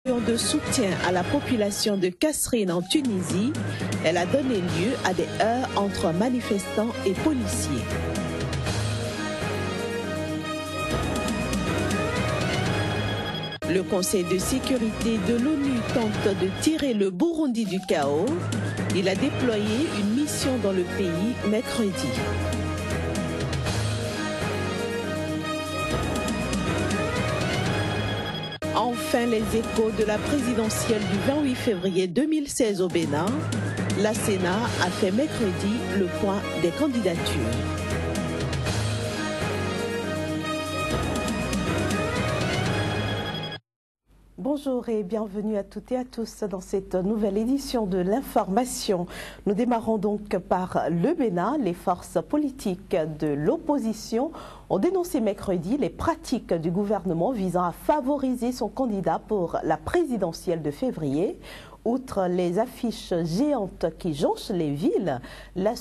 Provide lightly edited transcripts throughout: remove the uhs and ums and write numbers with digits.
De soutien à la population de Kasserine en Tunisie, elle a donné lieu à des heurts entre manifestants et policiers. Le Conseil de sécurité de l'ONU tente de tirer le Burundi du chaos. Il a déployé une mission dans le pays mercredi. Enfin, les échos de la présidentielle du 28 février 2016 au Bénin. La Sénat a fait mercredi le point des candidatures. Bonjour et bienvenue à toutes et à tous dans cette nouvelle édition de l'information. Nous démarrons donc par le Bénin. Les forces politiques de l'opposition ont dénoncé mercredi les pratiques du gouvernement visant à favoriser son candidat pour la présidentielle de février. Outre les affiches géantes qui jonchent les villes, la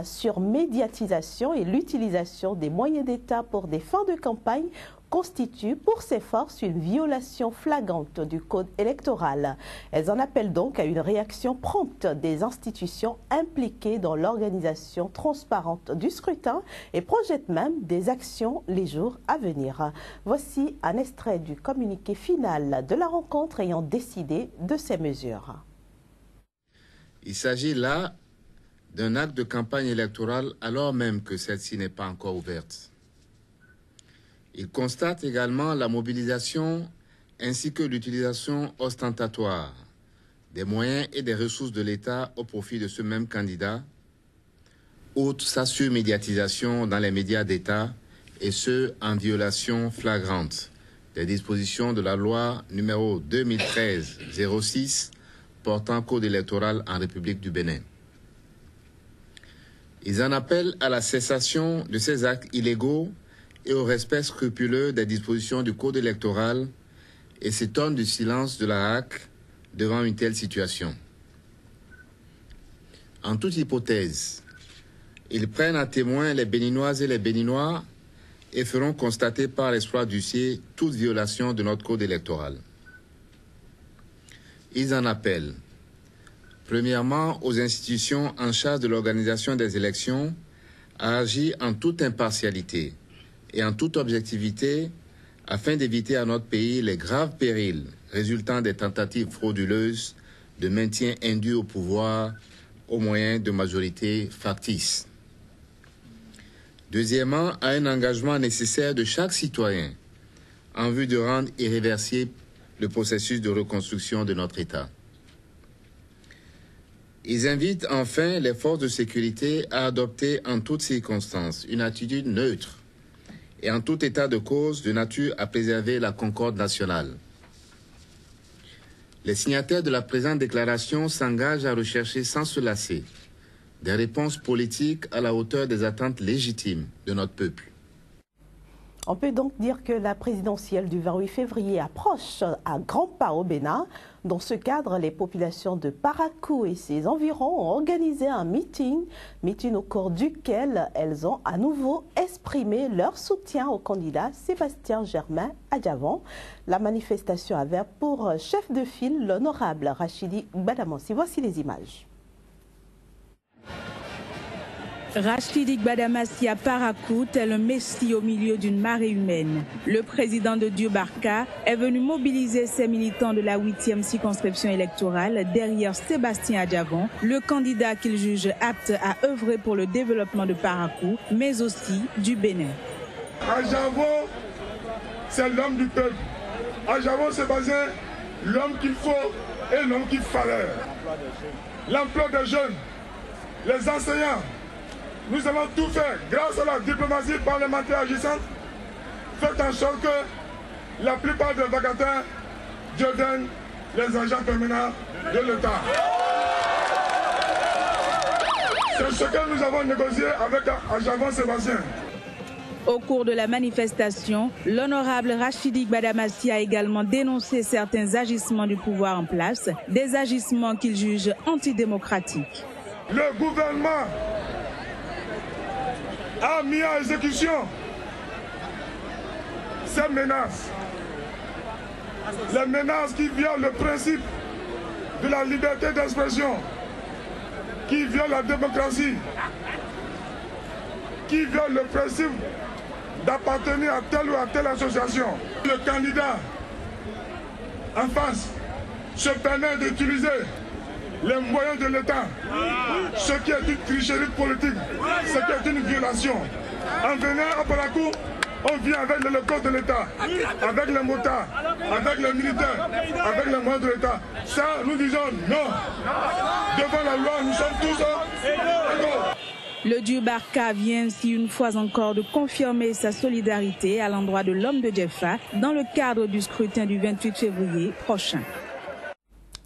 surmédiatisation et l'utilisation des moyens d'État pour des fins de campagne constitue pour ces forces une violation flagrante du code électoral. Elles en appellent donc à une réaction prompte des institutions impliquées dans l'organisation transparente du scrutin et projettent même des actions les jours à venir. Voici un extrait du communiqué final de la rencontre ayant décidé de ces mesures. Il s'agit là d'un acte de campagne électorale alors même que celle-ci n'est pas encore ouverte. Il constate également la mobilisation ainsi que l'utilisation ostentatoire des moyens et des ressources de l'État au profit de ce même candidat, outre sa surmédiatisation dans les médias d'État, et ce, en violation flagrante des dispositions de la loi numéro 2013-06 portant code électoral en République du Bénin. Ils en appellent à la cessation de ces actes illégaux et au respect scrupuleux des dispositions du code électoral et s'étonnent du silence de la RAC devant une telle situation. En toute hypothèse, ils prennent à témoin les Béninoises et les Béninois et feront constater par l'exploit d'huissier toute violation de notre code électoral. Ils en appellent, premièrement, aux institutions en charge de l'organisation des élections à agir en toute impartialité et en toute objectivité afin d'éviter à notre pays les graves périls résultant des tentatives frauduleuses de maintien indu au pouvoir au moyen de majorités factices. Deuxièmement, à un engagement nécessaire de chaque citoyen en vue de rendre irréversible le processus de reconstruction de notre État. Ils invitent enfin les forces de sécurité à adopter en toutes circonstances une attitude neutre et en tout état de cause de nature à préserver la concorde nationale. Les signataires de la présente déclaration s'engagent à rechercher sans se lasser des réponses politiques à la hauteur des attentes légitimes de notre peuple. On peut donc dire que la présidentielle du 28 février approche à grands pas au Bénin. Dans ce cadre, les populations de Parakou et ses environs ont organisé un meeting au cours duquel elles ont à nouveau exprimé leur soutien au candidat Sébastien Germain Adjavon. La manifestation avait pour chef de file l'honorable Rachidi Gbadamassi. Voici les images. Rachidi Gbadamassi à Parakou, tel un messie au milieu d'une marée humaine. Le président de Dieu Barka est venu mobiliser ses militants de la 8e circonscription électorale derrière Sébastien Adjavon, le candidat qu'il juge apte à œuvrer pour le développement de Parakou, mais aussi du Bénin. Adjavon, c'est l'homme du peuple. Adjavon, c'est basé l'homme qu'il faut et l'homme qu'il fallait. L'emploi des jeunes, les enseignants. Nous avons tout fait grâce à la diplomatie parlementaire agissante. Faites en sorte que la plupart des vacataires, Dieu donne les agents permanents de l'État. C'est ce que nous avons négocié avec Adjavon Sébastien. Au cours de la manifestation, l'honorable Rachidi Gbadamassi a également dénoncé certains agissements du pouvoir en place, des agissements qu'il juge antidémocratiques. Le gouvernement a mis en exécution ces menaces les menaces qui violent le principe de la liberté d'expression, qui violent la démocratie, qui violent le principe d'appartenir à telle ou à telle association. Le candidat en face se permet d'utiliser les moyens de l'État, ce qui est une tricherie politique, ce qui est une violation. En venant après la cour, on vient avec les locaux de l'État, avec les motards, avec les militaires, avec les moyens de l'État. Ça, nous disons non. Devant la loi, nous sommes tous égaux. Le Dieu Barka vient ainsi une fois encore de confirmer sa solidarité à l'endroit de l'homme de Djefa dans le cadre du scrutin du 28 février prochain.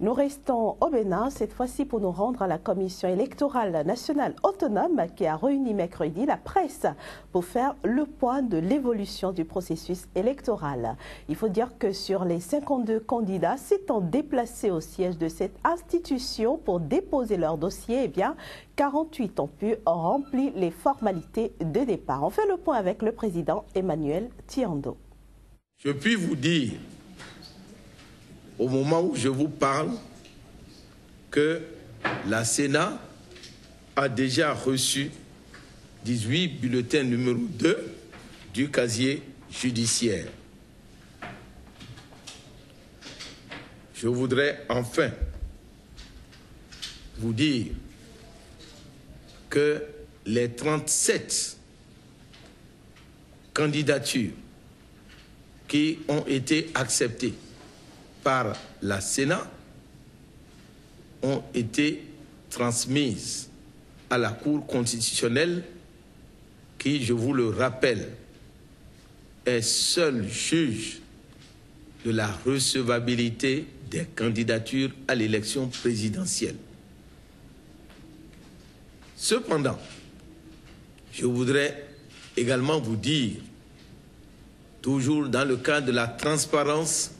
Nous restons au Bénin, cette fois-ci pour nous rendre à la Commission électorale nationale autonome qui a réuni mercredi la presse pour faire le point de l'évolution du processus électoral. Il faut dire que sur les 52 candidats s'étant déplacés au siège de cette institution pour déposer leur dossier, eh bien, 48 ont pu remplir les formalités de départ. On fait le point avec le président Emmanuel Tiando. Je puis vous dire, au moment où je vous parle, que la Sénat a déjà reçu 18 bulletins numéro 2 du casier judiciaire. Je voudrais enfin vous dire que les 37 candidatures qui ont été acceptées par la Sénat ont été transmises à la Cour constitutionnelle qui, je vous le rappelle, est seul juge de la recevabilité des candidatures à l'élection présidentielle. Cependant, je voudrais également vous dire, toujours dans le cadre de la transparence,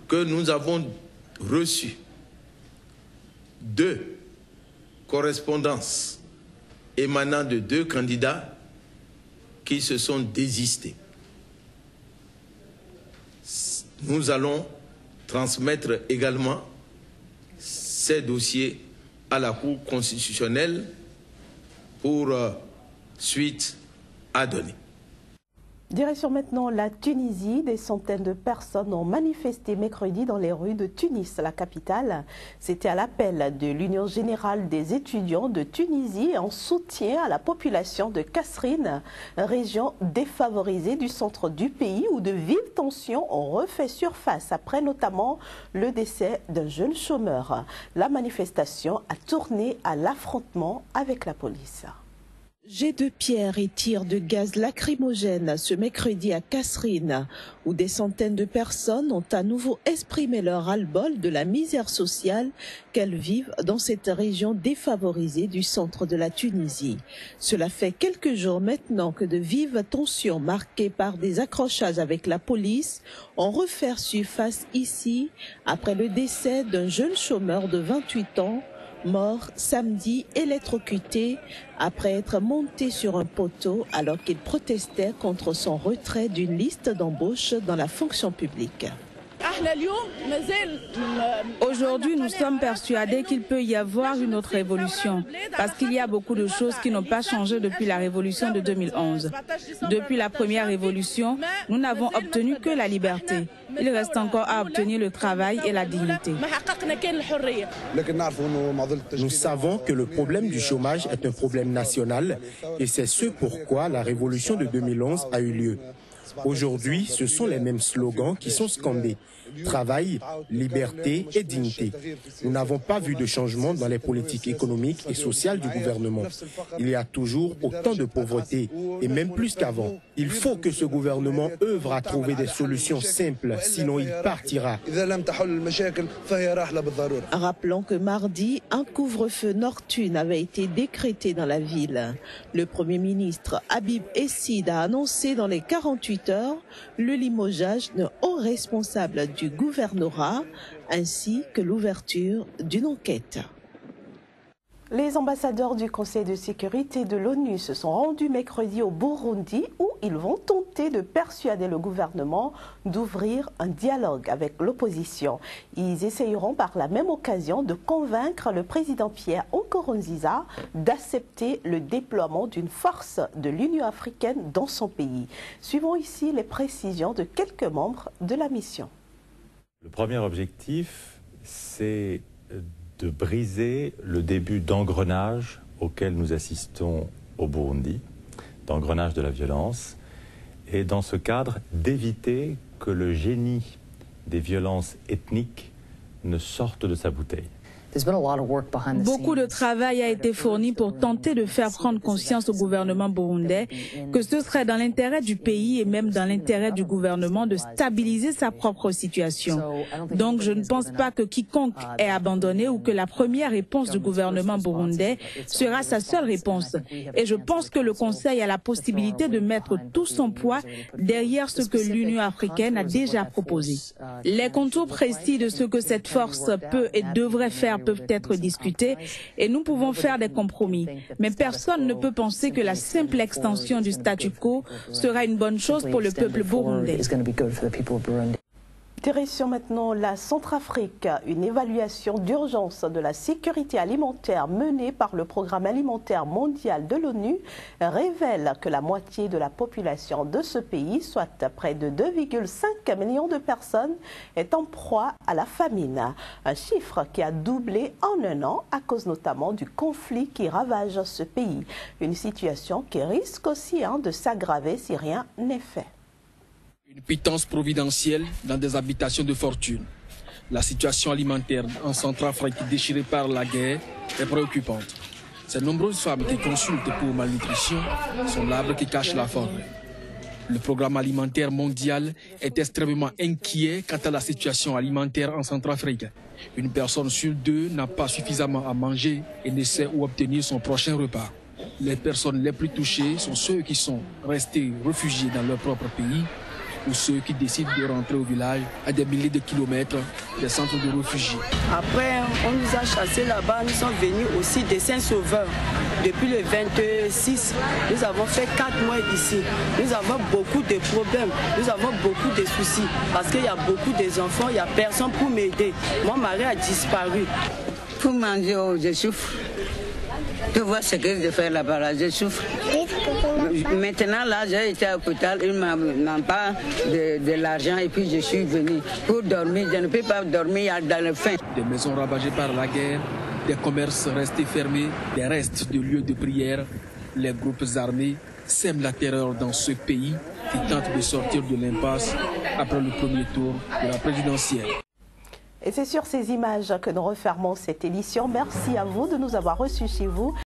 que nous avons reçu 2 correspondances émanant de 2 candidats qui se sont désistés. Nous allons transmettre également ces dossiers à la Cour constitutionnelle pour suite à donner. Direction maintenant la Tunisie. Des centaines de personnes ont manifesté mercredi dans les rues de Tunis, la capitale. C'était à l'appel de l'Union générale des étudiants de Tunisie en soutien à la population de Kasserine, région défavorisée du centre du pays où de vives tensions ont refait surface après notamment le décès d'un jeune chômeur. La manifestation a tourné à l'affrontement avec la police. Jets de pierre et tirs de gaz lacrymogène ce mercredi à Kasserine, où des centaines de personnes ont à nouveau exprimé leur ras-le-bol de la misère sociale qu'elles vivent dans cette région défavorisée du centre de la Tunisie. Cela fait quelques jours maintenant que de vives tensions marquées par des accrochages avec la police ont refait surface ici après le décès d'un jeune chômeur de 28 ans mort samedi électrocuté après être monté sur un poteau alors qu'il protestait contre son retrait d'une liste d'embauche dans la fonction publique. Aujourd'hui, nous sommes persuadés qu'il peut y avoir une autre révolution, parce qu'il y a beaucoup de choses qui n'ont pas changé depuis la révolution de 2011. Depuis la première révolution, nous n'avons obtenu que la liberté. Il reste encore à obtenir le travail et la dignité. Nous savons que le problème du chômage est un problème national et c'est ce pourquoi la révolution de 2011 a eu lieu. Aujourd'hui, ce sont les mêmes slogans qui sont scandés. Travail, liberté et dignité. Nous n'avons pas vu de changement dans les politiques économiques et sociales du gouvernement. Il y a toujours autant de pauvreté et même plus qu'avant. Il faut que ce gouvernement œuvre à trouver des solutions simples, sinon il partira. Rappelons que mardi, un couvre-feu nocturne avait été décrété dans la ville. Le Premier ministre Habib Essid a annoncé dans les 48 heures le limogeage d'un haut responsable du gouvernorat ainsi que l'ouverture d'une enquête. Les ambassadeurs du Conseil de sécurité de l'ONU se sont rendus mercredi au Burundi où ils vont tenter de persuader le gouvernement d'ouvrir un dialogue avec l'opposition. Ils essayeront par la même occasion de convaincre le président Pierre Nkurunziza d'accepter le déploiement d'une force de l'Union africaine dans son pays. Suivons ici les précisions de quelques membres de la mission. Le premier objectif, c'est de briser le début d'engrenage auquel nous assistons au Burundi, d'engrenage de la violence, et dans ce cadre, d'éviter que le génie des violences ethniques ne sorte de sa bouteille. Beaucoup de travail a été fourni pour tenter de faire prendre conscience au gouvernement burundais que ce serait dans l'intérêt du pays et même dans l'intérêt du gouvernement de stabiliser sa propre situation. Donc je ne pense pas que quiconque ait abandonné ou que la première réponse du gouvernement burundais sera sa seule réponse. Et je pense que le Conseil a la possibilité de mettre tout son poids derrière ce que l'Union africaine a déjà proposé. Les contours précis de ce que cette force peut et devrait faire peuvent être discutés et nous pouvons faire des compromis. Mais personne ne peut penser que la simple extension du statu quo sera une bonne chose pour le peuple burundais. Direction maintenant la Centrafrique. Une évaluation d'urgence de la sécurité alimentaire menée par le Programme alimentaire mondial de l'ONU révèle que la moitié de la population de ce pays, soit près de 2,5 millions de personnes, est en proie à la famine. Un chiffre qui a doublé en un an à cause notamment du conflit qui ravage ce pays. Une situation qui risque aussi de s'aggraver si rien n'est fait. Une pitance providentielle dans des habitations de fortune. La situation alimentaire en Centrafrique déchirée par la guerre est préoccupante. Ces nombreuses femmes qui consultent pour malnutrition sont l'arbre qui cache la forêt. Le Programme alimentaire mondial est extrêmement inquiet quant à la situation alimentaire en Centrafrique. Une personne sur deux n'a pas suffisamment à manger et ne sait où obtenir son prochain repas. Les personnes les plus touchées sont ceux qui sont restés réfugiés dans leur propre pays ou ceux qui décident de rentrer au village à des milliers de kilomètres des centres de réfugiés. Après, on nous a chassés là-bas, nous sommes venus aussi des Saint-Sauveur. Depuis le 26, nous avons fait 4 mois ici. Nous avons beaucoup de problèmes, nous avons beaucoup de soucis parce qu'il y a beaucoup d'enfants, il n'y a personne pour m'aider. Mon mari a disparu. Pour manger, je souffre. Tu vois ce que je fais là-bas, là, je souffre. Maintenant, là, j'ai été à l'hôpital, ils n'ont pas de l'argent et puis je suis venu pour dormir. Je ne peux pas dormir dans le faim. Des maisons ravagées par la guerre, des commerces restés fermés, des restes de lieux de prière. Les groupes armés sèment la terreur dans ce pays qui tente de sortir de l'impasse après le premier tour de la présidentielle. Et c'est sur ces images que nous refermons cette édition. Merci à vous de nous avoir reçus chez vous.